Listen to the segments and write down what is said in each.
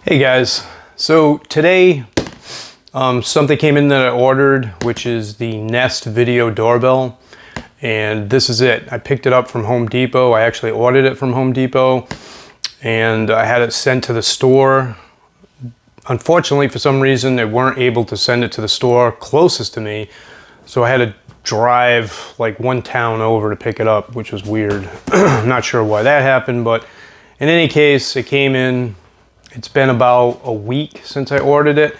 Hey guys, so today something came in that I ordered, which is the Nest video doorbell, and this is it. I picked it up from Home Depot. I actually ordered it from Home Depot and I had it sent to the store. Unfortunately, for some reason, they weren't able to send it to the store closest to me, so I had to drive like one town over to pick it up, which was weird. I'm not sure why that happened, but in any case, it came in. It's been about a week since I ordered it,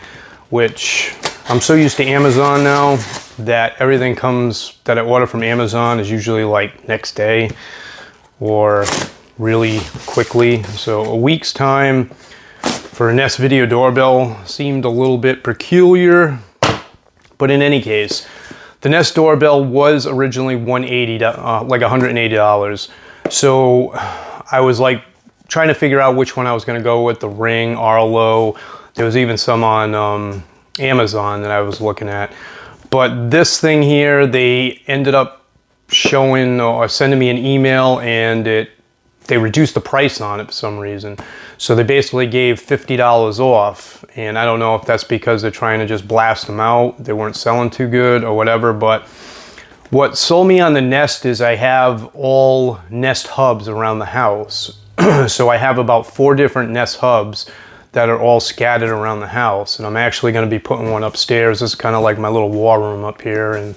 which I'm so used to Amazon now that everything that I order from Amazon is usually like next day or really quickly. So a week's time for a Nest video doorbell seemed a little bit peculiar, but in any case, the Nest doorbell was originally $180. So I was like trying to figure out which one I was going to go with, the Ring, Arlo. There was even some on Amazon that I was looking at. But this thing here, they ended up showing or sending me an email, and they reduced the price on it for some reason. So they basically gave $50 off, and I don't know if that's because they're trying to just blast them out. They weren't selling too good or whatever, but what sold me on the Nest is I have all Nest hubs around the house. So I have about 4 different Nest hubs that are all scattered around the house, and I'm actually going to be putting one upstairs. This is kind of like my little war room up here, and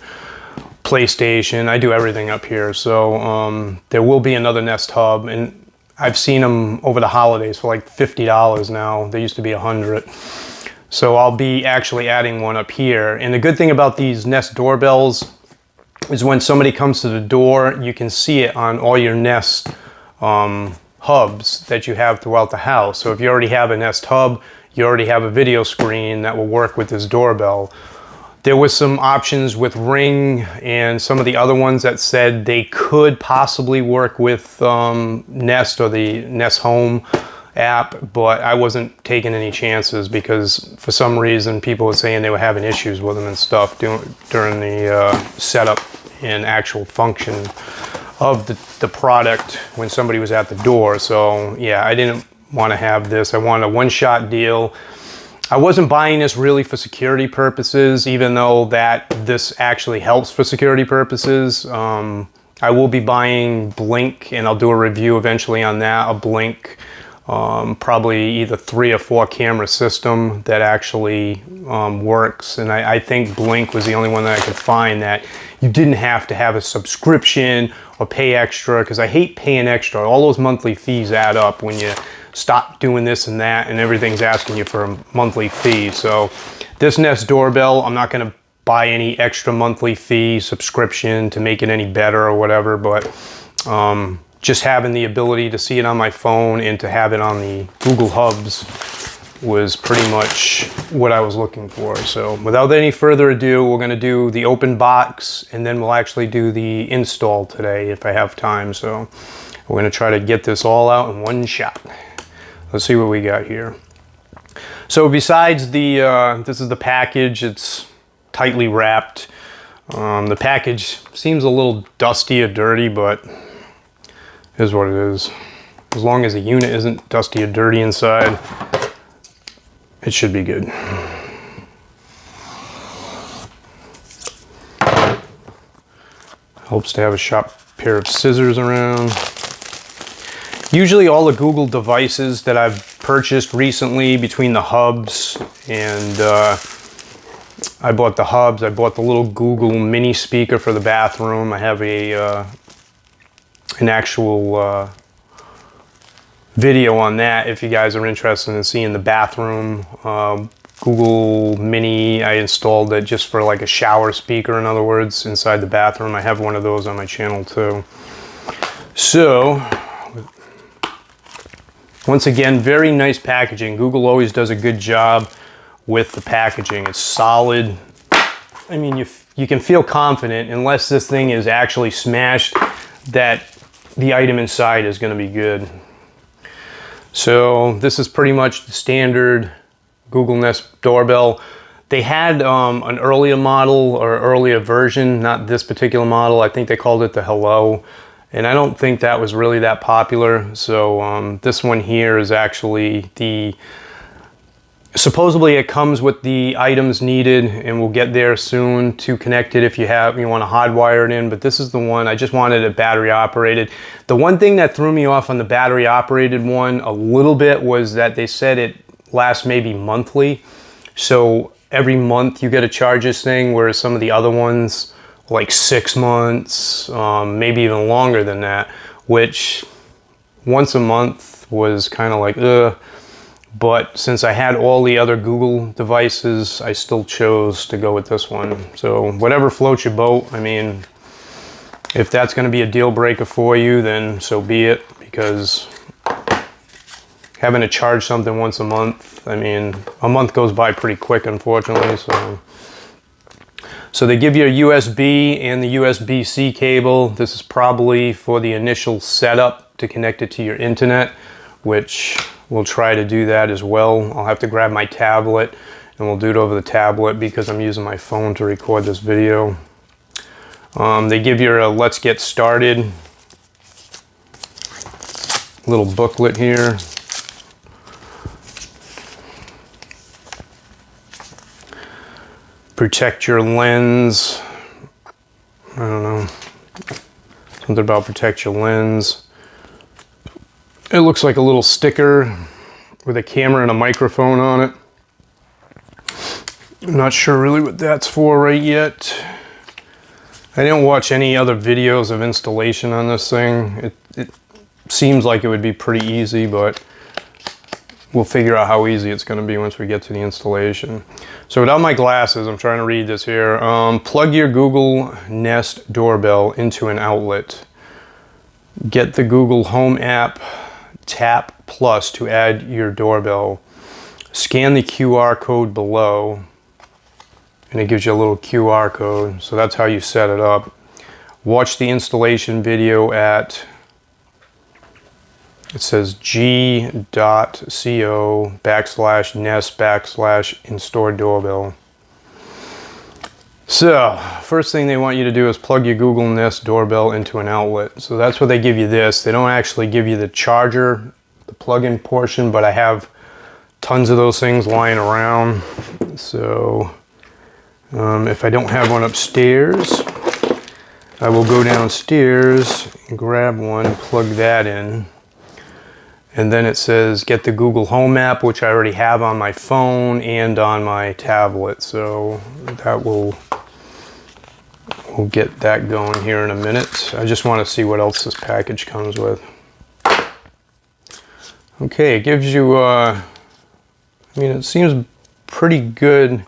PlayStation. I do everything up here. So there will be another Nest hub, and I've seen them over the holidays for like $50 now. They used to be $100. So I'll be actually adding one up here. And the good thing about these Nest doorbells is when somebody comes to the door, you can see it on all your Nest hubs that you have throughout the house. So if you already have a Nest hub, you already have a video screen that will work with this doorbell. There was some options with Ring and some of the other ones that said they could possibly work with Nest or the Nest Home app, but I wasn't taking any chances because for some reason people were saying they were having issues with them and stuff during the setup and actual function of the product when somebody was at the door. So yeah, I didn't want to have this. I wanted a one-shot deal. I wasn't buying this really for security purposes, even though that this actually helps for security purposes. I will be buying Blink, and I'll do a review eventually on that, a Blink probably either 3 or 4 camera system that actually works. And I think Blink was the only one that I could find that you didn't have to have a subscription or pay extra, because I hate paying extra. All those monthly fees add up when you stop doing this and that, and everything's asking you for a monthly fee. So this Nest doorbell, I'm not going to buy any extra monthly fee subscription to make it any better or whatever, but just having the ability to see it on my phone and to have it on the Google Hubs was pretty much what I was looking for. So without any further ado, we're going to do the open box, and then we'll actually do the install today if I have time. So we're going to try to get this all out in one shot. Let's see what we got here. So besides this is the package. It's tightly wrapped. The package seems a little dusty or dirty, but is what it is. As long as the unit isn't dusty or dirty inside, it should be good. Helps to have a sharp pair of scissors around. Usually all the Google devices that I've purchased recently, between the hubs and I bought the hubs, I bought the little Google mini speaker for the bathroom. I have an actual video on that if you guys are interested in seeing the bathroom Google Mini. I installed it just for like a shower speaker, in other words, inside the bathroom. I have one of those on my channel too. So once again, very nice packaging. Google always does a good job with the packaging. It's solid. I mean, you can feel confident, unless this thing is actually smashed, that the item inside is going to be good. So this is pretty much the standard Google Nest doorbell. They had an earlier model or earlier version, not this particular model. I think they called it the Hello, and I don't think that was really that popular. So this one here is actually the Supposedly it comes with the items needed, and we'll get there soon to connect it if you want to hardwire it in. But this is the one. I just wanted it battery operated. The one thing that threw me off on the battery operated one a little bit was that they said it lasts maybe monthly. So every month you get to charge this thing, whereas some of the other ones like 6 months, maybe even longer than that, which once a month was kind of like ugh. But since I had all the other Google devices, I still chose to go with this one. So whatever floats your boat. I mean, if that's going to be a deal breaker for you, then so be it. Because having to charge something once a month, I mean, a month goes by pretty quick, unfortunately. So they give you a USB and the USB-C cable. This is probably for the initial setup to connect it to your internet, which we'll try to do that as well. I'll have to grab my tablet and we'll do it over the tablet because I'm using my phone to record this video. They give you a let's get started little booklet here. Protect your lens. I don't know. Something about protect your lens. It looks like a little sticker with a camera and a microphone on it. I'm not sure really what that's for right yet. I didn't watch any other videos of installation on this thing. It seems like it would be pretty easy, but we'll figure out how easy it's going to be once we get to the installation. So without my glasses, I'm trying to read this here. Plug your Google Nest doorbell into an outlet. Get the Google Home app, tap plus to add your doorbell. Scan the QR code below, and it gives you a little QR code. So that's how you set it up. Watch the installation video at, it says g.co/nest/install doorbell. So first thing they want you to do is plug your Google Nest doorbell into an outlet. So that's what they give you this. They don't actually give you the charger, the plug-in portion, but I have tons of those things lying around. So if I don't have one upstairs, I will go downstairs and grab one, plug that in. And then it says get the Google Home app, which I already have on my phone and on my tablet. So that we'll get that going here in a minute. I just want to see what else this package comes with. Okay, it gives you, I mean, it seems pretty good.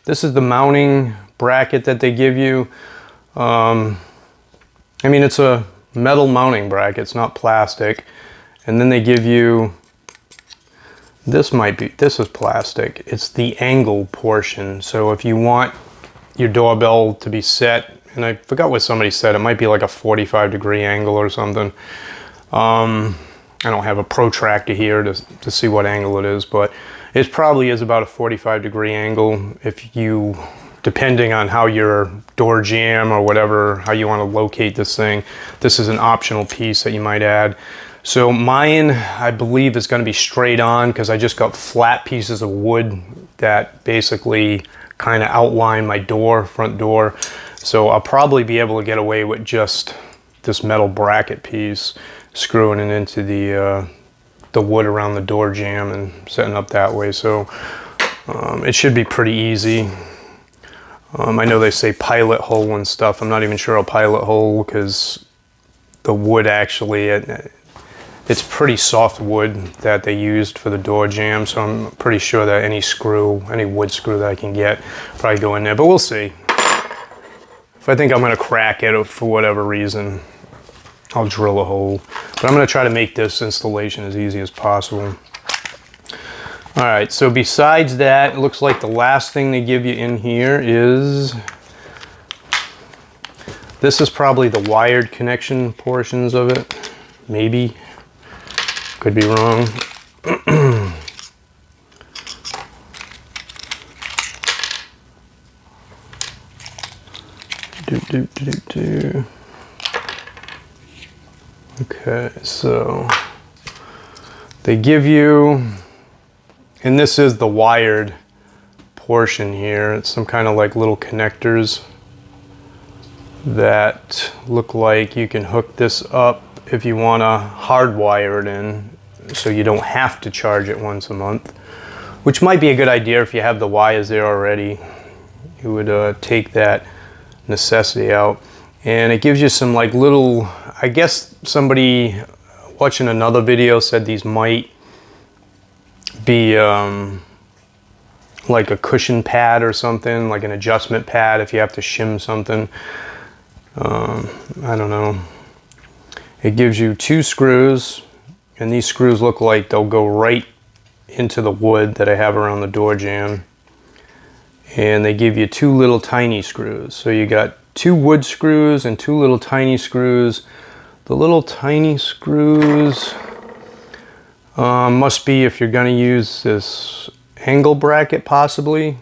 This is the mounting bracket that they give you. I mean, it's a metal mounting bracket, it's not plastic. And then they give you, this is plastic. It's the angle portion. So if you want your doorbell to be set, and I forgot what somebody said, it might be like a 45-degree angle or something. I don't have a protractor here to see what angle it is, but it probably is about a 45-degree angle if you, depending on how your door jamb or whatever, how you want to locate this thing. This is an optional piece that you might add. So mine, I believe, is going to be straight on because I just got flat pieces of wood that basically kind of outline my door, front door. So I'll probably be able to get away with just this metal bracket piece, screwing it into the wood around the door jamb and setting up that way. So it should be pretty easy. I know they say pilot hole and stuff. I'm not even sure a pilot hole because the wood actually, it's pretty soft wood that they used for the door jamb, so I'm pretty sure that any wood screw that I can get, probably go in there, but we'll see. If I think I'm gonna crack it for whatever reason, I'll drill a hole. But I'm gonna try to make this installation as easy as possible. All right, so besides that, it looks like the last thing they give you in here is, this is probably the wired connection portions of it, maybe. Could be wrong. Okay, so they give you And this is the wired portion here. It's some kind of like little connectors that look like you can hook this up if you want to hardwire it in, so you don't have to charge it once a month, which might be a good idea if you have the wires there already. You would take that necessity out, and it gives you some like little, I guess somebody watching another video said these might be like a cushion pad or something, like an adjustment pad if you have to shim something. I don't know. It gives you 2 screws, and these screws look like they'll go right into the wood that I have around the door jamb. And they give you 2 little tiny screws. So you got 2 wood screws and 2 little tiny screws. The little tiny screws must be if you're going to use this angle bracket possibly.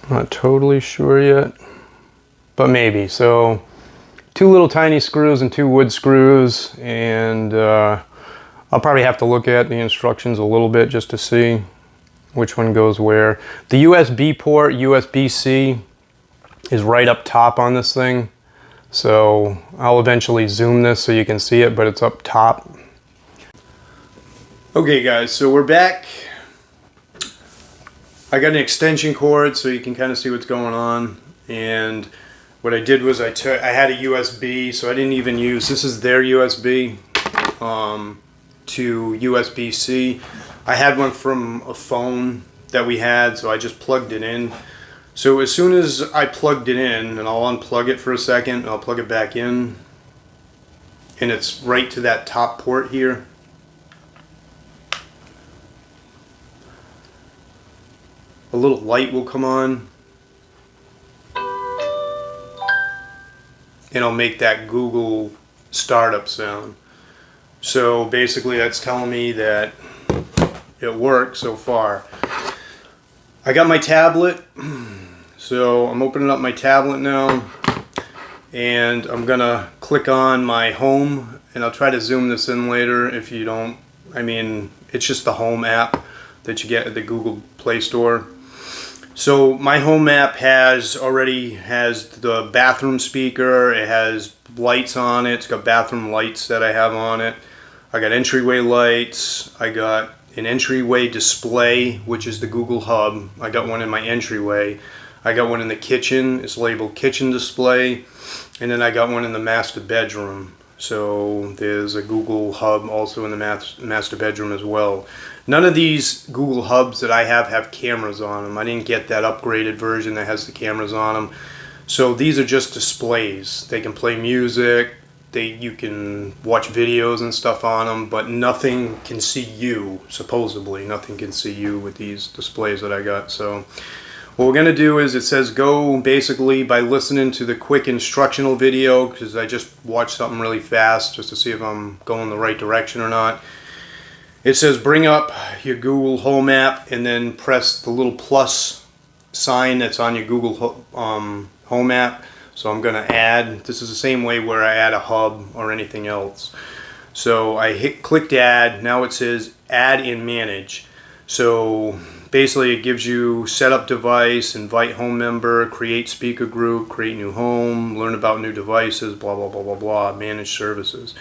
Not totally sure yet, but maybe. So 2 little tiny screws and 2 wood screws, and I'll probably have to look at the instructions a little bit just to see which one goes where. The USB port, USB-C, is right up top on this thing. So I'll eventually zoom this so you can see it, but it's up top. Okay guys, so we're back. I got an extension cord so you can kind of see what's going on, and what I did was I had a USB, so I didn't even use, this is their USB to USB-C. I had one from a phone that we had, so I just plugged it in. So as soon as I plugged it in, and I'll unplug it for a second, and I'll plug it back in, and it's right to that top port here. A little light will come on, and I'll make that Google startup sound. So basically that's telling me that it works so far. I got my tablet, so I'm opening up my tablet now, and I'm gonna click on my home, and I'll try to zoom this in later if you don't. I mean, it's just the home app that you get at the Google Play Store. So my home app already has the bathroom speaker, it has lights on it, it's got bathroom lights that I have on it. I got entryway lights, I got an entryway display, which is the Google Hub. I got one in my entryway. I got one in the kitchen, it's labeled kitchen display, and then I got one in the master bedroom. So there's a Google Hub also in the master bedroom as well. None of these Google Hubs that I have cameras on them. I didn't get that upgraded version that has the cameras on them. So these are just displays. They can play music, you can watch videos and stuff on them, but nothing can see you, supposedly. Nothing can see you with these displays that I got. So what we're going to do is, it says go basically by listening to the quick instructional video, because I just watched something really fast just to see if I'm going the right direction or not. It says bring up your Google Home app and then press the little plus sign that's on your Google Home app. So I'm going to add, this is the same way where I add a hub or anything else. So I clicked add, now it says add and manage. So basically it gives you set up device, invite home member, create speaker group, create new home, learn about new devices, blah blah blah blah blah, manage services.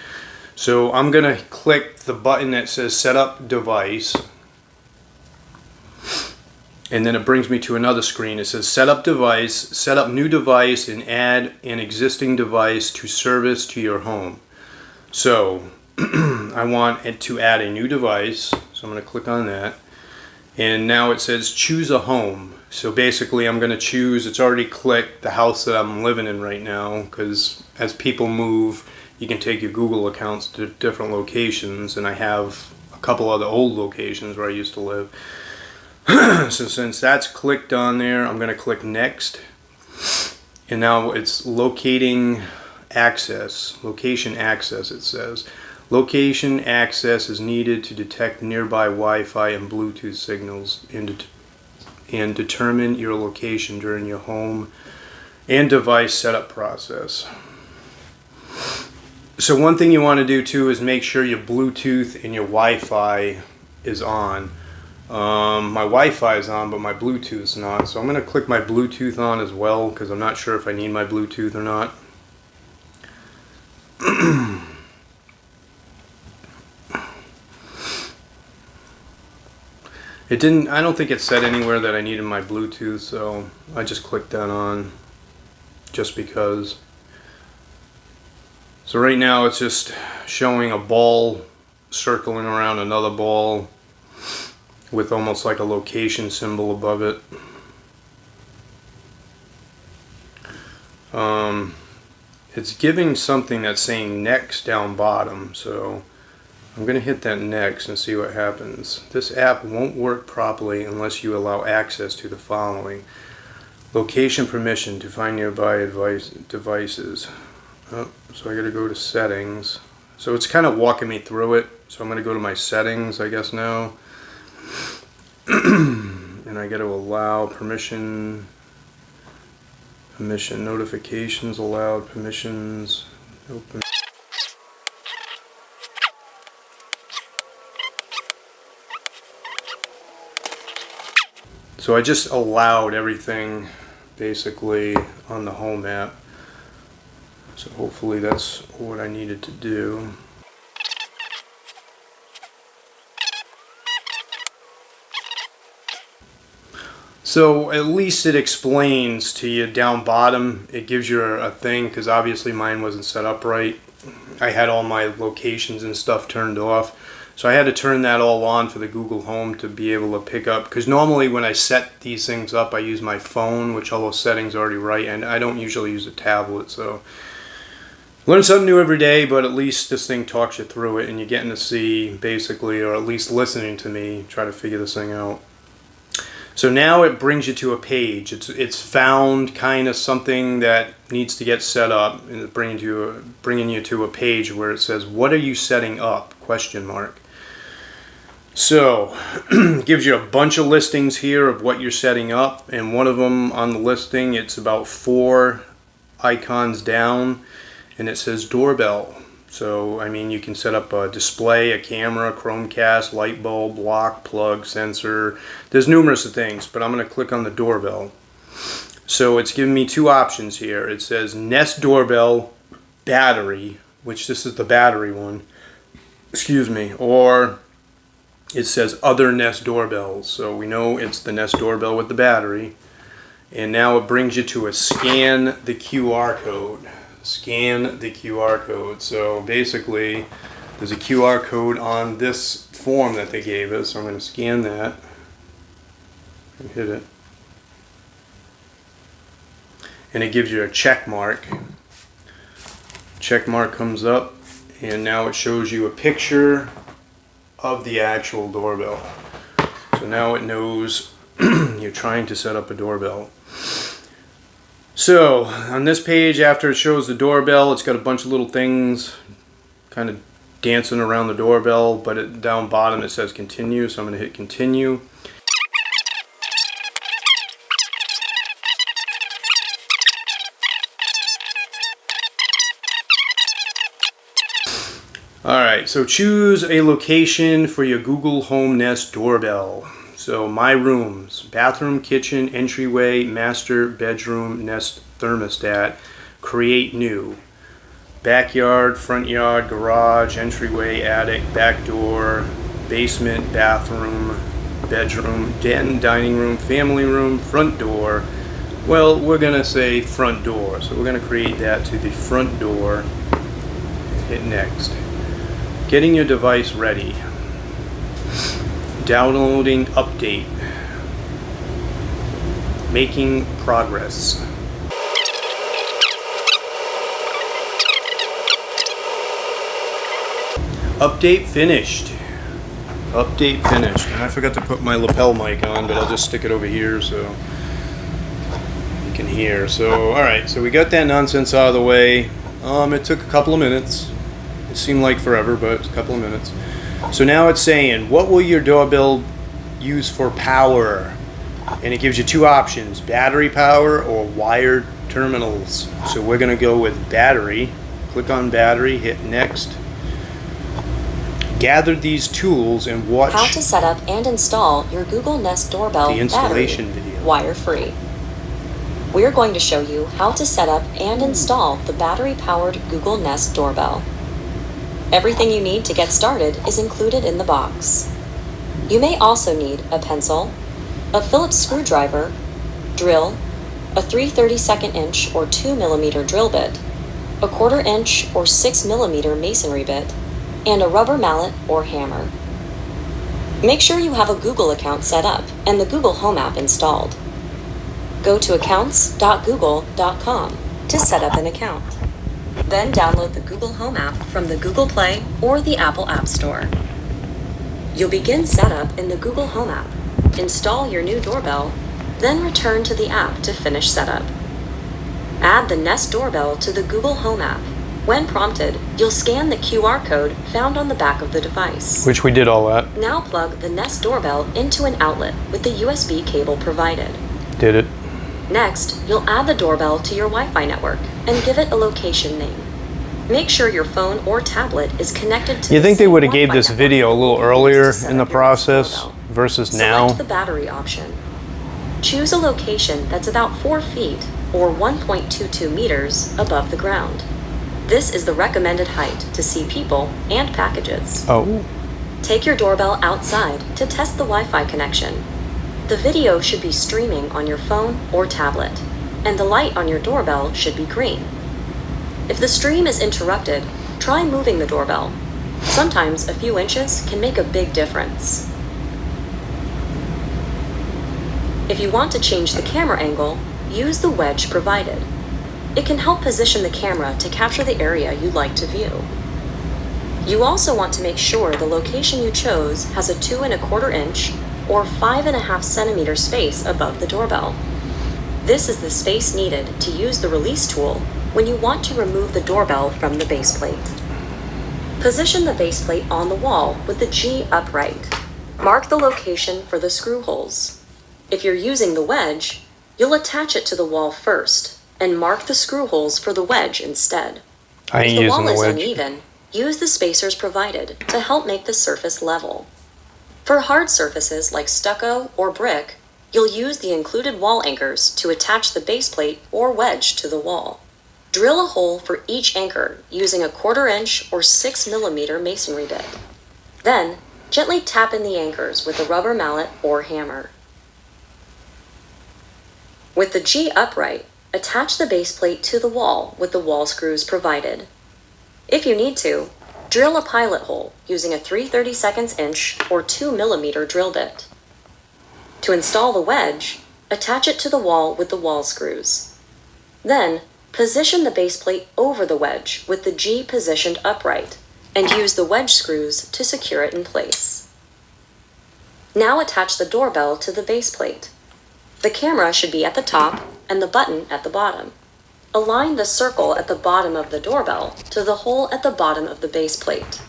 So I'm going to click the button that says set up device, and then it brings me to another screen. It says set up device, set up new device, and add an existing device to service to your home. So I want it to add a new device, so I'm going to click on that, and now it says choose a home. So basically I'm going to choose, it's already clicked, the house that I'm living in right now, because as people move you can take your Google accounts to different locations, and I have a couple other old locations where I used to live. So since that's clicked on there, I'm going to click next, and now it's locating access, location access. It says location access is needed to detect nearby Wi-Fi and Bluetooth signals and determine your location during your home and device setup process. So one thing you want to do too is make sure your Bluetooth and your Wi-Fi is on. My Wi-Fi is on, but my Bluetooth's not. So I'm going to click my Bluetooth on as well, because I'm not sure if I need my Bluetooth or not. It didn't, I don't think it said anywhere that I needed my Bluetooth, so I just clicked that on just because. So right now it's just showing a ball circling around another ball with almost like a location symbol above it. It's giving something that's saying next down bottom, so I'm going to hit that next and see what happens. This app won't work properly unless you allow access to the following. Location permission to find nearby devices. Oh, so I got to go to settings. So it's kind of walking me through it. So I'm going to go to my settings, I guess now. And I got to allow permission notifications allowed, permissions open. So I just allowed everything basically on the home app. So hopefully that's what I needed to do. So at least it explains to you down bottom. It gives you a thing, because obviously mine wasn't set up right. I had all my locations and stuff turned off. So I had to turn that all on for the Google Home to be able to pick up. Because normally when I set these things up, I use my phone, which all those settings are already right. And I don't usually use a tablet. So learn something new every day, but at least this thing talks you through it. And you're getting to see basically, or at least listening to me, try to figure this thing out. So now it brings you to a page. It's found kind of something that needs to get set up, and it's bringing you to a page where it says, "What are you setting up?" ? So gives you a bunch of listings here of what you're setting up, and one of them on the listing, it's about 4 icons down, and it says doorbell. So, I mean, you can set up a display, a camera, Chromecast, light bulb, lock, plug, sensor. There's numerous of things, but I'm going to click on the doorbell. So it's giving me 2 options here. It says Nest Doorbell Battery, which this is the battery one, excuse me, or it says Other Nest Doorbells. So we know it's the Nest Doorbell with the battery. And now it brings you to a scan the QR code. Scan the QR code. So basically there's a QR code on this form that they gave us. So I'm going to scan that and hit it. And it gives you a check mark. Check mark comes up, and now it shows you a picture of the actual doorbell. So now it knows you're trying to set up a doorbell. So on this page, after it shows the doorbell, it's got a bunch of little things kind of dancing around the doorbell, but down bottom it says continue, so I'm going to hit continue. Alright, so choose a location for your Google Home Nest doorbell. So my rooms: bathroom, kitchen, entryway, master bedroom, Nest thermostat, create new. Backyard, front yard, garage, entryway, attic, back door, basement, bathroom, bedroom, den, dining room, family room, front door. Well, we're going to say front door. So we're going to create that to the front door. Hit next. Getting your device ready. Downloading update. Making progress. Update finished. Update finished. And I forgot to put my lapel mic on, but I'll just stick it over here so you can hear. So, alright, so we got that nonsense out of the way. It took a couple of minutes. It seemed like forever, but it's a couple of minutes. So now it's saying, what will your doorbell use for power? And it gives you 2 options: battery power or wired terminals. So we're going to go with battery. Click on battery, hit next. Gather these tools and watch how to set up and install your Google Nest Doorbell the installation battery, video. wire-free. We're going to show you how to set up and install the battery-powered Google Nest Doorbell. Everything you need to get started is included in the box. You may also need a pencil, a Phillips screwdriver, drill, a 3/32 inch or 2mm drill bit, a 1/4 inch or 6mm masonry bit, and a rubber mallet or hammer. Make sure you have a Google account set up and the Google Home app installed. Go to accounts.google.com to set up an account. Then download the Google Home app from the Google Play or the Apple App Store. You'll begin setup in the Google Home app, install your new doorbell, then return to the app to finish setup. Add the Nest Doorbell to the Google Home app. When prompted, you'll scan the QR code found on the back of the device. Which we did all that. Now plug the Nest Doorbell into an outlet with the USB cable provided. Did it. Next, you'll add the doorbell to your Wi-Fi network and give it a location name. Make sure your phone or tablet is connected to You think they would have gave Wi-Fi this network video a little you use earlier to set in the up your Nest process doorbell. versus now? Select the battery option. Choose a location that's about 4 feet or 1.22 meters above the ground. This is the recommended height to see people and packages. Oh. Take your doorbell outside to test the Wi-Fi connection. The video should be streaming on your phone or tablet, and the light on your doorbell should be green. If the stream is interrupted, try moving the doorbell. Sometimes a few inches can make a big difference. If you want to change the camera angle, use the wedge provided. It can help position the camera to capture the area you'd like to view. You also want to make sure the location you chose has a 2¼ inch or 5½ centimeter space above the doorbell. This is the space needed to use the release tool when you want to remove the doorbell from the base plate. Position the base plate on the wall with the G upright. Mark the location for the screw holes. If you're using the wedge, you'll attach it to the wall first and mark the screw holes for the wedge instead. I ain't If the using wall the is wedge. uneven, use the spacers provided to help make the surface level. For hard surfaces like stucco or brick, you'll use the included wall anchors to attach the base plate or wedge to the wall. Drill a hole for each anchor using a 1/4 inch or 6mm masonry bit. Then, gently tap in the anchors with a rubber mallet or hammer. With the G upright, attach the base plate to the wall with the wall screws provided. If you need to, drill a pilot hole using a 3/32 inch or 2mm drill bit. To install the wedge, attach it to the wall with the wall screws. Then, position the base plate over the wedge with the G positioned upright and use the wedge screws to secure it in place. Now attach the doorbell to the base plate. The camera should be at the top and the button at the bottom. Align the circle at the bottom of the doorbell to the hole at the bottom of the base plate.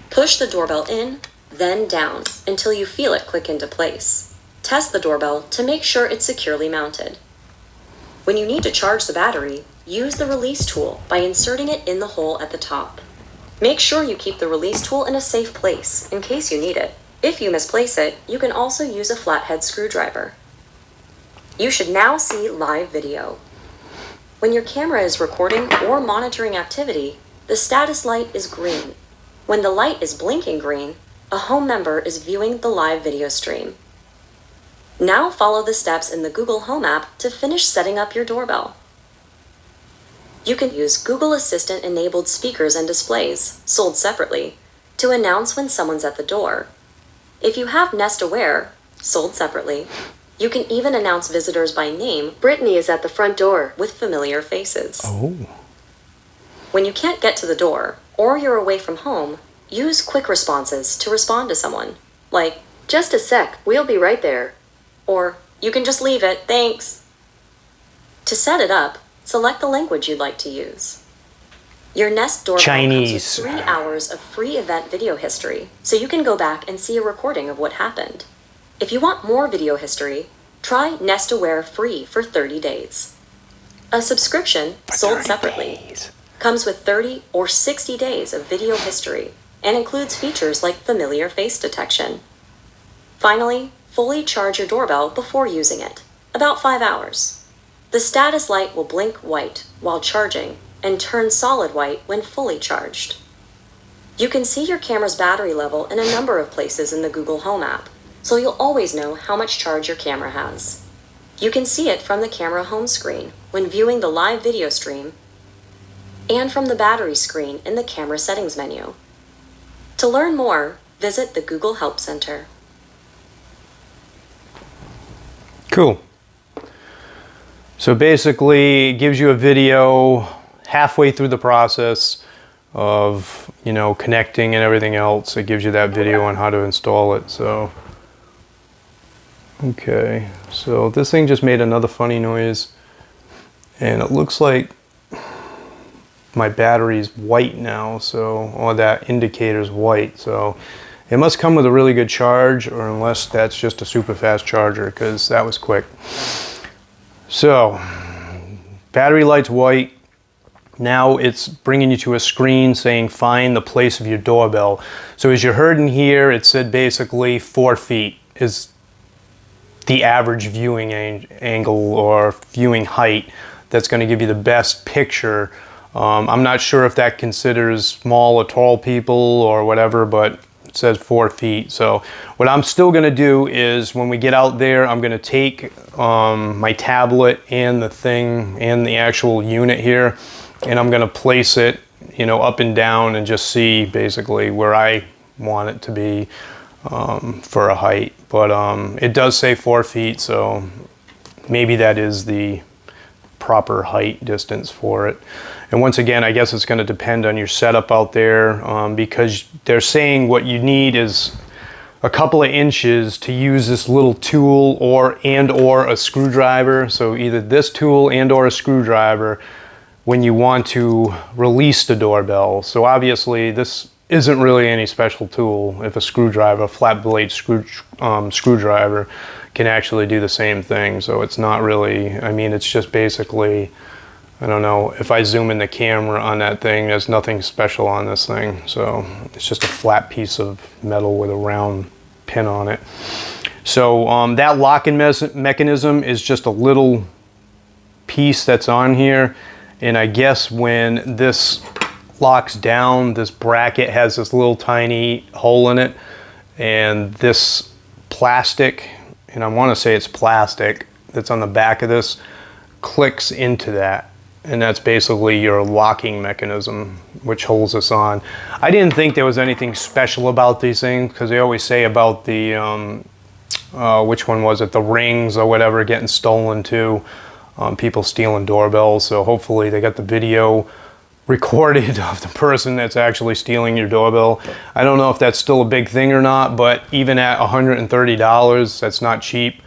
Push the doorbell in, then down until you feel it click into place. Test the doorbell to make sure it's securely mounted. When you need to charge the battery, use the release tool by inserting it in the hole at the top. Make sure you keep the release tool in a safe place in case you need it. If you misplace it, you can also use a flathead screwdriver. You should now see live video. When your camera is recording or monitoring activity, the status light is green. When the light is blinking green, a home member is viewing the live video stream. Now follow the steps in the Google Home app to finish setting up your doorbell. You can use Google Assistant-enabled speakers and displays, sold separately, to announce when someone's at the door. If you have Nest Aware, sold separately, you can even announce visitors by name. Brittany is at the front door with familiar faces. Oh. When you can't get to the door, or you're away from home, use quick responses to respond to someone, like, "Just a sec, we'll be right there," or, "You can just leave it, thanks." To set it up, select the language you'd like to use. Your Nest Doorbell Chinese. comes with 3 hours of free event video history, so you can go back and see a recording of what happened. If you want more video history, try Nest Aware free for 30 days. A subscription, sold separately, comes with 30 or 60 days of video history, and includes features like familiar face detection. Finally, fully charge your doorbell before using it, about 5 hours. The status light will blink white while charging and turn solid white when fully charged. You can see your camera's battery level in a number of places in the Google Home app, so you'll always know how much charge your camera has. You can see it from the camera home screen when viewing the live video stream, and from the battery screen in the camera settings menu. To learn more, visit the Google Help Center. Cool. So basically, it gives you a video halfway through the process of, connecting and everything else. It gives you that video on how to install it. So, okay. So this thing just made another funny noise, and it looks like my battery's white now, or that indicator's white. So it must come with a really good charge, or unless that's just a super fast charger, because that was quick. So battery light's white. Now it's bringing you to a screen saying find the place of your doorbell. So as you heard in here, it said basically 4 feet is the average viewing angle or viewing height that's going to give you the best picture. I'm not sure if that considers small or tall people or whatever, but it says 4 feet. So what I'm still going to do is when we get out there, I'm going to take my tablet and the thing and the actual unit here, and I'm going to place it, up and down and just see basically where I want it to be for a height. But it does say 4 feet, so maybe that is the proper height distance for it. And once again, I guess it's going to depend on your setup out there, because they're saying what you need is a couple of inches to use this little tool or a screwdriver. So either this tool or a screwdriver when you want to release the doorbell. So obviously this isn't really any special tool. If a screwdriver, a flat blade screwdriver can actually do the same thing. So it's not really, it's just basically, I don't know, if I zoom in the camera on that thing, there's nothing special on this thing. So it's just a flat piece of metal with a round pin on it. So that locking mechanism is just a little piece that's on here. And I guess when this locks down, this bracket has this little tiny hole in it. And this plastic, and I want to say it's plastic, that's on the back of this, clicks into that. And that's basically your locking mechanism, which holds this on. I didn't think there was anything special about these things, because they always say about the, which one was it, the rings or whatever getting stolen too. People stealing doorbells. So hopefully they got the video recorded of the person that's actually stealing your doorbell. I don't know if that's still a big thing or not, but even at $130, that's not cheap.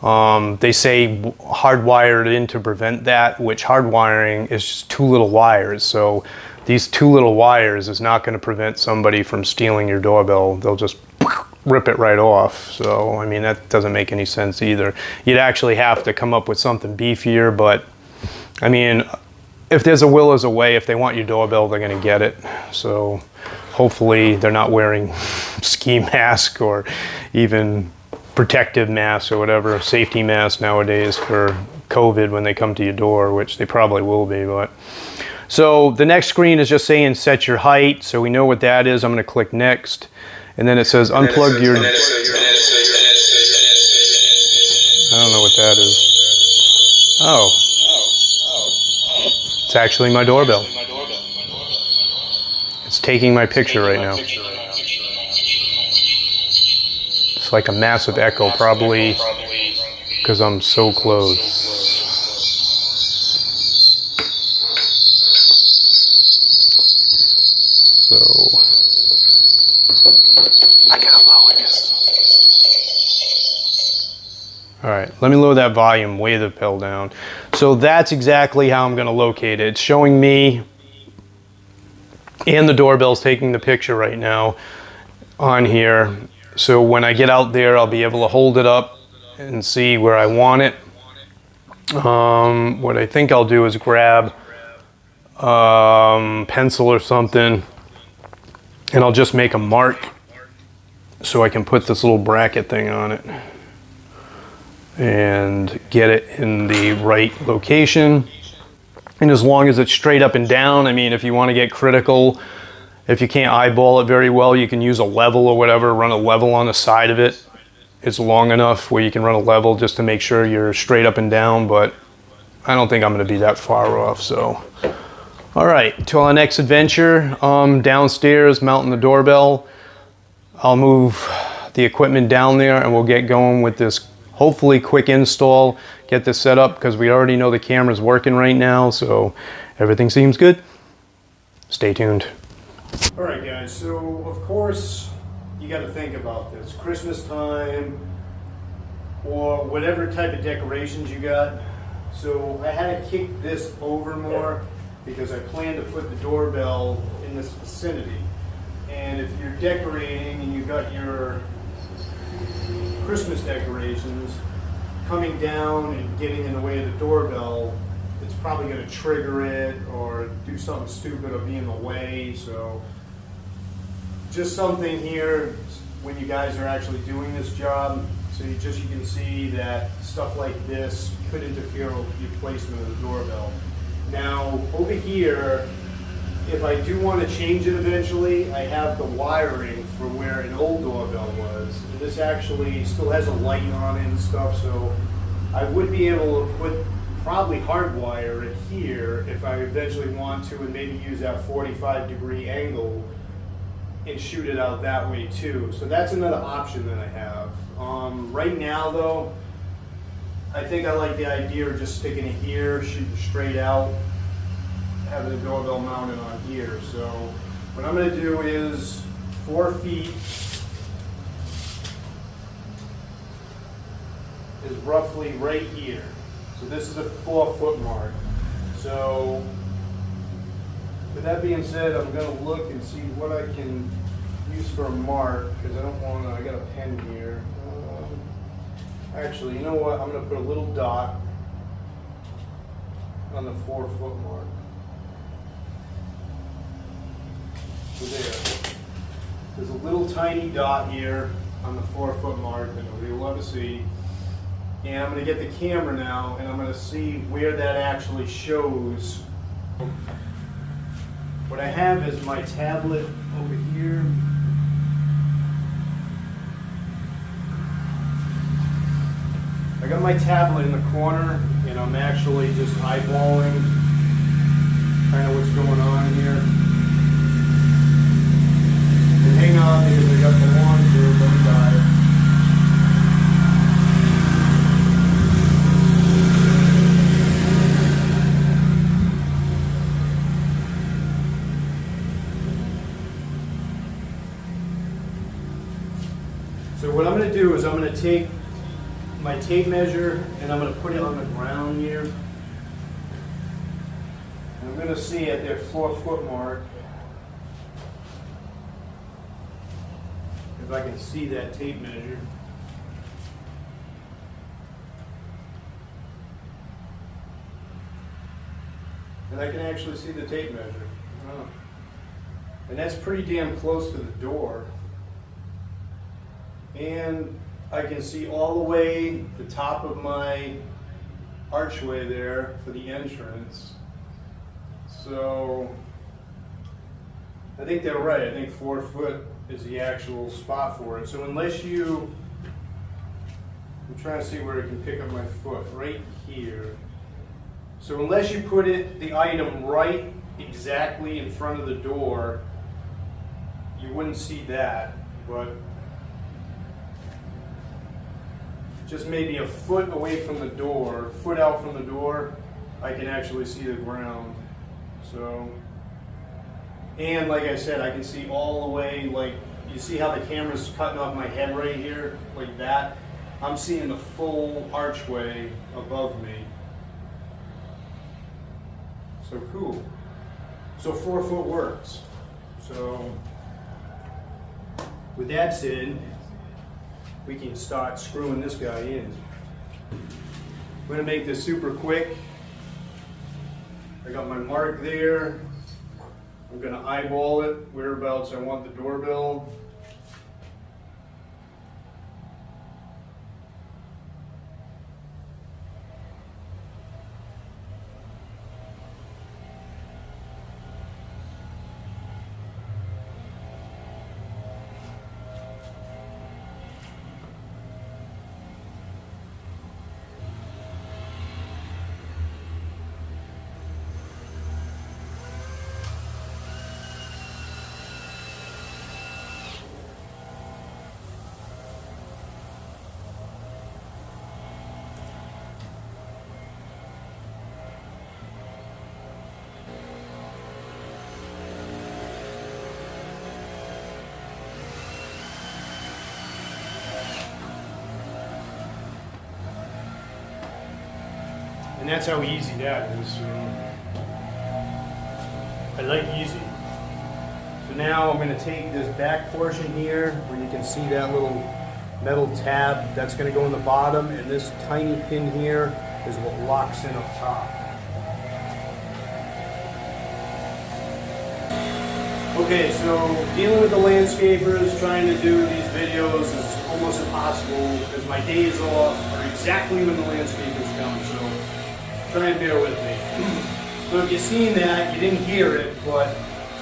They say hardwired in to prevent that, which hardwiring is just 2 little wires. So these 2 little wires is not going to prevent somebody from stealing your doorbell. They'll just rip it right off. So that doesn't make any sense either. You'd actually have to come up with something beefier, but if there's a will, there's a way. If they want your doorbell, they're going to get it. So hopefully they're not wearing ski mask or even protective masks or whatever, safety masks nowadays for COVID when they come to your door, which they probably will be. But so the next screen is just saying set your height. So we know what that is. I'm going to click next. And then it says unplug your... I don't know what that is. Oh. It's actually my doorbell. It's taking my picture right now. It's like a massive echo, probably because I'm so close. So I gotta lower this. All right, let me lower that volume way the hell down. So that's exactly how I'm going to locate it. It's showing me, and the doorbell's taking the picture right now on here. So when I get out there, I'll be able to hold it up and see where I want it. What I think I'll do is grab pencil or something, and I'll just make a mark so I can put this little bracket thing on it and get it in the right location. And as long as it's straight up and down, I mean, if you want to get critical, if you can't eyeball it very well, you can use a level or whatever, run a level on the side of it. It's long enough where you can run a level just to make sure you're straight up and down, but I don't think I'm going to be that far off, so. All right, to our next adventure, downstairs, mounting the doorbell. I'll move the equipment down there and we'll get going with this hopefully quick install, get this set up because we already know the camera's working right now, so everything seems good. Stay tuned. All right, guys, so of course you got to think about this. Christmas time or whatever type of decorations you got. So I had to kick this over more because I plan to put the doorbell in this vicinity. And if you're decorating and you've got your Christmas decorations coming down and getting in the way of the doorbell, it's probably going to trigger it or do something stupid or be in the way. So just something here when you guys are actually doing this job, so you can see that stuff like this could interfere with the placement of the doorbell. Now over here, if I do want to change it eventually, I have the wiring for where an old doorbell was. And this actually still has a light on it and stuff, so I would be able to put probably hardwire it here if I eventually want to, and maybe use that 45-degree angle and shoot it out that way too. So that's another option that I have. Right now though, I think I like the idea of just sticking it here, shooting straight out, having the doorbell mounted on here. So what I'm going to do is 4 feet is roughly right here. So this is a 4-foot mark. So with that being said, I'm going to look and see what I can use for a mark, because I don't want to, I got a pen here. Actually, you know what? I'm going to put a little dot on the 4-foot mark. So there. There's a little tiny dot here on the 4-foot mark that nobody will ever see. And I'm going to get the camera now and I'm going to see where that actually shows. What I have is my tablet over here. I got my tablet in the corner and I'm actually just eyeballing kind of what's going on here. And hang on because I got the launcher, don't die. So what I'm going to do is I'm going to take my tape measure and I'm going to put it on the ground here. And I'm going to see at their 4-foot mark if I can see that tape measure. And I can actually see the tape measure. Oh. And that's pretty damn close to the door. And I can see all the way the top of my archway there for the entrance. So I think they're right. I think 4 foot is the actual spot for it. So unless you, I'm trying to see where I can pick up my foot, right here. So unless you put the item right exactly in front of the door, you wouldn't see that, but just maybe a foot away from the door, foot out from the door, I can actually see the ground. So, and like I said, I can see all the way, like, you see how the camera's cutting off my head right here, like that? I'm seeing the full archway above me. So cool. So 4 foot works. So, with that said, we can start screwing this guy in. I'm going to make this super quick. I got my mark there. I'm gonna eyeball it, whereabouts I want the doorbell. And that's how easy that is. I like easy. So now I'm going to take this back portion here where you can see that little metal tab. That's going to go in the bottom, and this tiny pin here is what locks in up top. Okay, so dealing with the landscapers, trying to do these videos is almost impossible because my days off are exactly when the landscapers come. So try and bear with me. So if you've seen that, you didn't hear it, but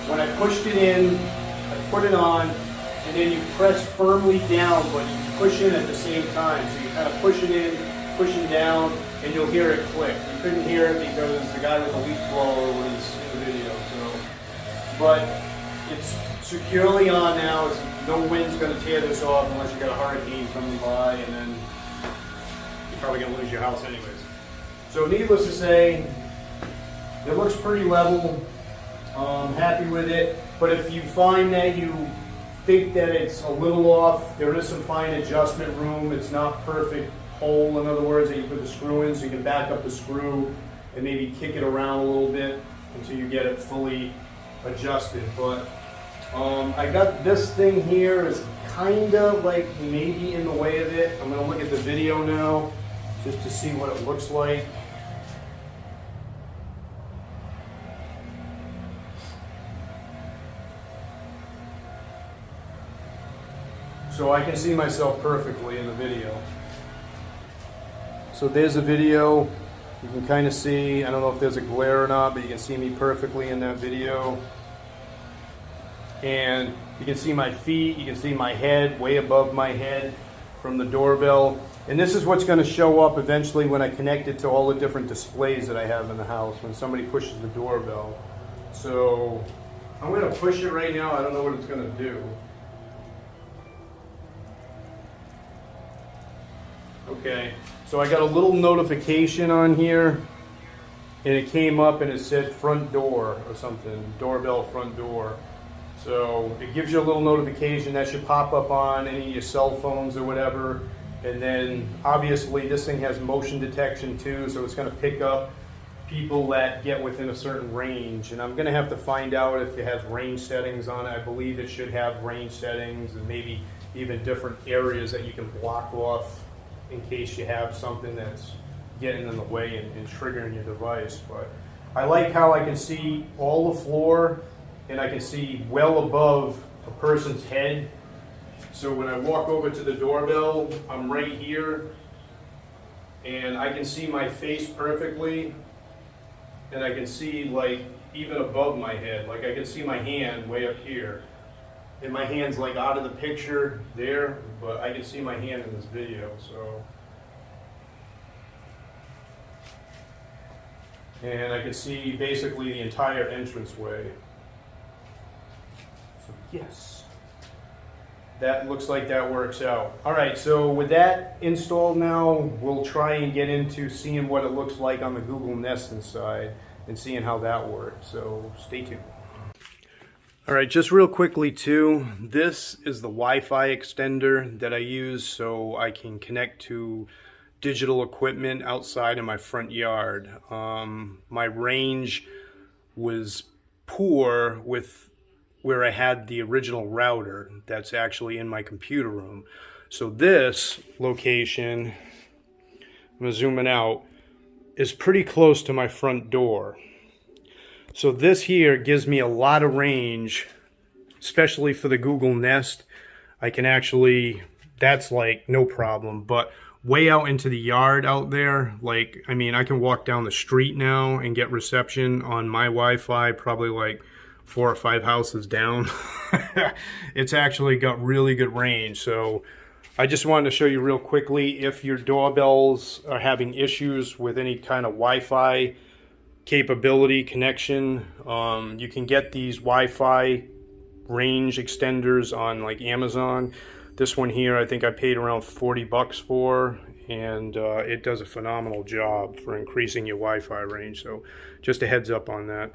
when I pushed it in, I put it on, and then you press firmly down, but you push in at the same time. So you kind of push it in, pushing down, and you'll hear it click. You couldn't hear it because the guy with the leaf blower was in the video. So, but it's securely on now. No wind's going to tear this off unless you got a hurricane coming by, and then you're probably going to lose your house anyways. So needless to say, it looks pretty level. I'm happy with it. But if you find that you think that it's a little off, there is some fine adjustment room. It's not perfect hole, in other words, that you put the screw in, so you can back up the screw and maybe kick it around a little bit until you get it fully adjusted. But I got this thing here is kind of like maybe in the way of it. I'm going to look at the video now just to see what it looks like. So I can see myself perfectly in the video. So there's a video. You can kind of see, I don't know if there's a glare or not, but you can see me perfectly in that video. And you can see my feet, you can see my head way above my head from the doorbell. And this is what's going to show up eventually when I connect it to all the different displays that I have in the house when somebody pushes the doorbell. So I'm going to push it right now. I don't know what it's going to do. Okay, so I got a little notification on here, and it came up and it said front door or something, doorbell front door. So it gives you a little notification that should pop up on any of your cell phones or whatever. And then obviously this thing has motion detection too, so it's going to pick up people that get within a certain range. And I'm going to have to find out if it has range settings on it. I believe it should have range settings and maybe even different areas that you can block off in case you have something that's getting in the way and triggering your device. But I like how I can see all the floor and I can see well above a person's head. So when I walk over to the doorbell, I'm right here and I can see my face perfectly, and I can see like even above my head, like I can see my hand way up here. And my hand's like out of the picture there, but I can see my hand in this video, so. And I can see basically the entire entranceway. So yes, that looks like that works out. All right, so with that installed now, we'll try and get into seeing what it looks like on the Google Nest inside and seeing how that works, so stay tuned. All right, just real quickly too, this is the Wi-Fi extender that I use so I can connect to digital equipment outside in my front yard. My range was poor with where I had the original router that's actually in my computer room. So this location, I'm gonna zoom in out, is pretty close to my front door. So this here gives me a lot of range, especially for the Google Nest. I can actually, that's like no problem, but way out into the yard out there, like, I mean, I can walk down the street now and get reception on my Wi-Fi, probably like 4 or 5 houses down. It's actually got really good range. So I just wanted to show you real quickly, if your doorbells are having issues with any kind of Wi-Fi capability connection, you can get these Wi-Fi range extenders on like Amazon. This one here, I think I paid around 40 bucks for, and it does a phenomenal job for increasing your Wi-Fi range. So just a heads up on that.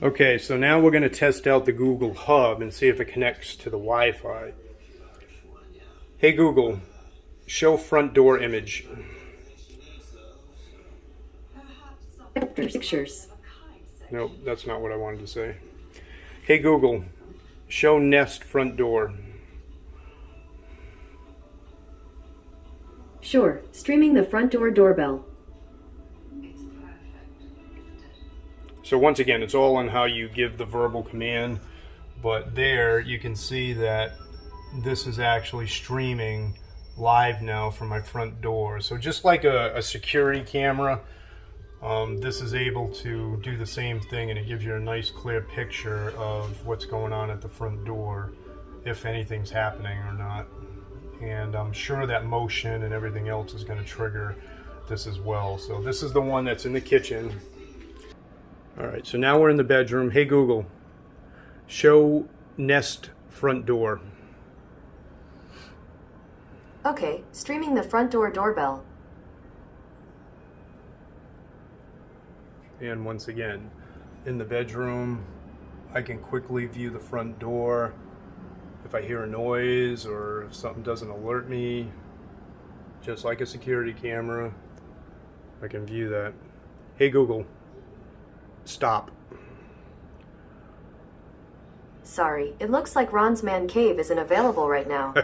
Okay, so now we're going to test out the Google Hub and see if it connects to the Wi-Fi. Hey Google, show front door image. Pictures. Nope, that's not what I wanted to say. Hey Google, show Nest front door. Sure. Streaming the front door doorbell. So once again, it's all on how you give the verbal command, but there you can see that this is actually streaming live now from my front door. So just like a security camera, this is able to do the same thing, and it gives you a nice clear picture of what's going on at the front door, if anything's happening or not. And I'm sure that motion and everything else is going to trigger this as well. So this is the one that's in the kitchen. All right, so now we're in the bedroom. Hey Google, show Nest front door. Okay. Streaming the front door doorbell. And once again, in the bedroom, I can quickly view the front door. If I hear a noise or if something doesn't alert me, just like a security camera, I can view that. Hey Google, stop. Sorry, it looks like Ron's man cave isn't available right now.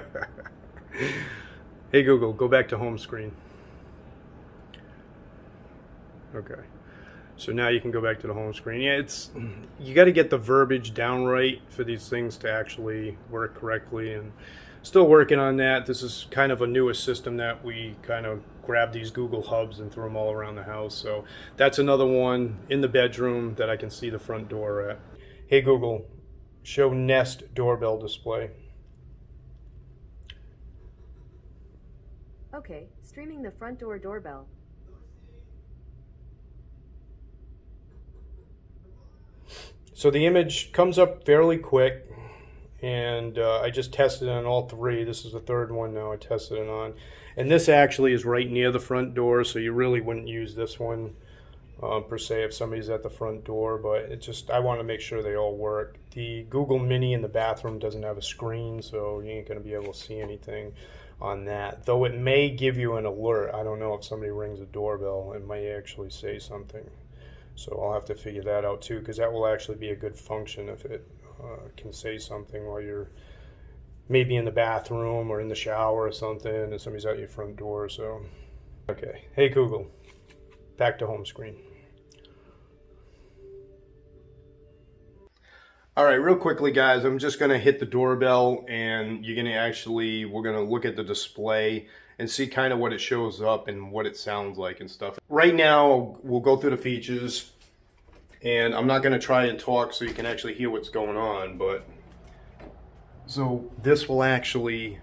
Hey Google, go back to home screen. Okay. So now you can go back to the home screen. Yeah, you got to get the verbiage down right for these things to actually work correctly, and still working on that. This is kind of a newer system that we kind of grab these Google Hubs and throw them all around the house. So that's another one in the bedroom that I can see the front door at. Hey Google, show Nest doorbell display. Okay. Streaming the front door doorbell. So the image comes up fairly quick, and I just tested it on all 3. This is the 3rd one now I tested it on. And this actually is right near the front door, so you really wouldn't use this one per se if somebody's at the front door, but I want to make sure they all work. The Google Mini in the bathroom doesn't have a screen, so you ain't going to be able to see anything on that. Though it may give you an alert. I don't know, if somebody rings a doorbell, it may actually say something. So I'll have to figure that out too, because that will actually be a good function if it can say something while you're maybe in the bathroom or in the shower or something and somebody's at your front door. So, okay. Hey Google, back to home screen. All right, real quickly, guys, I'm just going to hit the doorbell, and we're going to look at the display and see kind of what it shows up and what it sounds like and stuff. Right now, we'll go through the features, and I'm not going to try and talk so you can actually hear what's going on, but so this will actually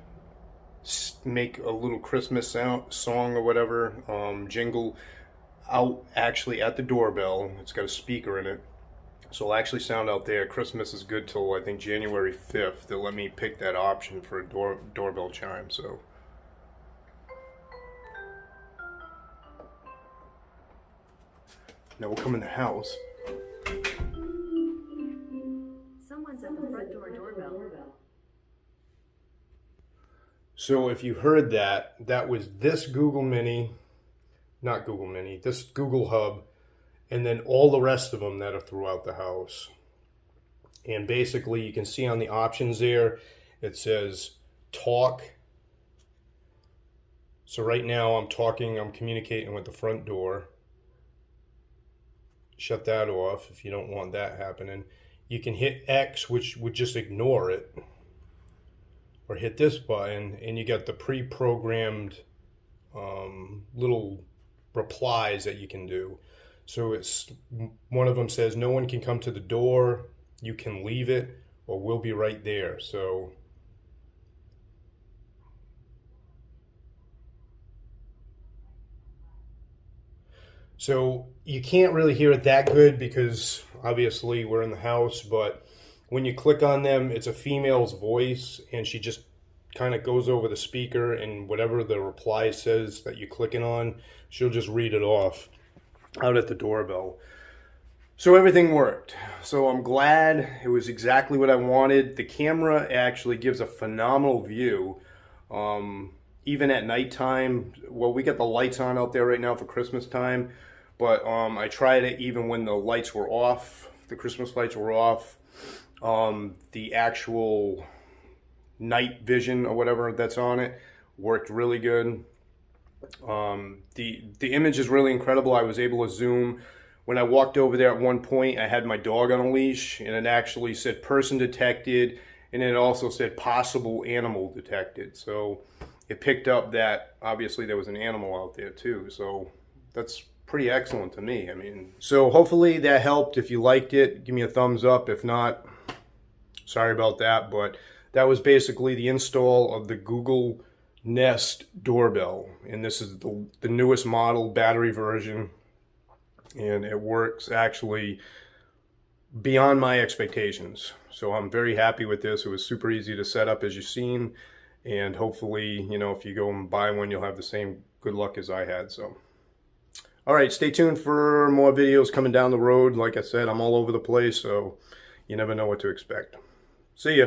make a little Christmas song or whatever, jingle out actually at the doorbell. It's got a speaker in it. So it'll actually sound out there. Christmas is good till I think January 5th. They'll let me pick that option for a doorbell chime. So now we'll come in the house. Someone's at the front door doorbell. So if you heard that, that was this Google Mini, not Google Mini, this Google Hub, and then all the rest of them that are throughout the house. And basically you can see on the options there, it says talk. So right now I'm communicating with the front door. shut that off if you don't want that happening. You can hit X, which would just ignore it, or hit this button, and you got the pre-programmed little replies that you can do. So it's one of them says, no one can come to the door, you can leave it, or we'll be right there. So you can't really hear it that good because obviously we're in the house, but when you click on them, it's a female's voice, and she just kind of goes over the speaker, and whatever the reply says that you're clicking on, she'll just read it off out at the doorbell. So everything worked. So I'm glad. It was exactly what I wanted. The camera actually gives a phenomenal view. Even at nighttime. Well, we got the lights on out there right now for Christmas time, but I tried it even when the lights were off, the Christmas lights were off. The actual night vision or whatever that's on it worked really good. The image is really incredible. I was able to zoom. When I walked over there at one point, I had my dog on a leash, and it actually said person detected, and it also said possible animal detected. So it picked up that obviously there was an animal out there too. So that's pretty excellent to me. I mean, so hopefully that helped. If you liked it, give me a thumbs up. If not, sorry about that. But that was basically the install of the Google Nest doorbell. And this is the newest model, battery version. And it works actually beyond my expectations. So I'm very happy with this. It was super easy to set up, as you've seen. And hopefully, you know, if you go and buy one, you'll have the same good luck as I had. So, all right, stay tuned for more videos coming down the road. Like I said, I'm all over the place, so you never know what to expect. See ya.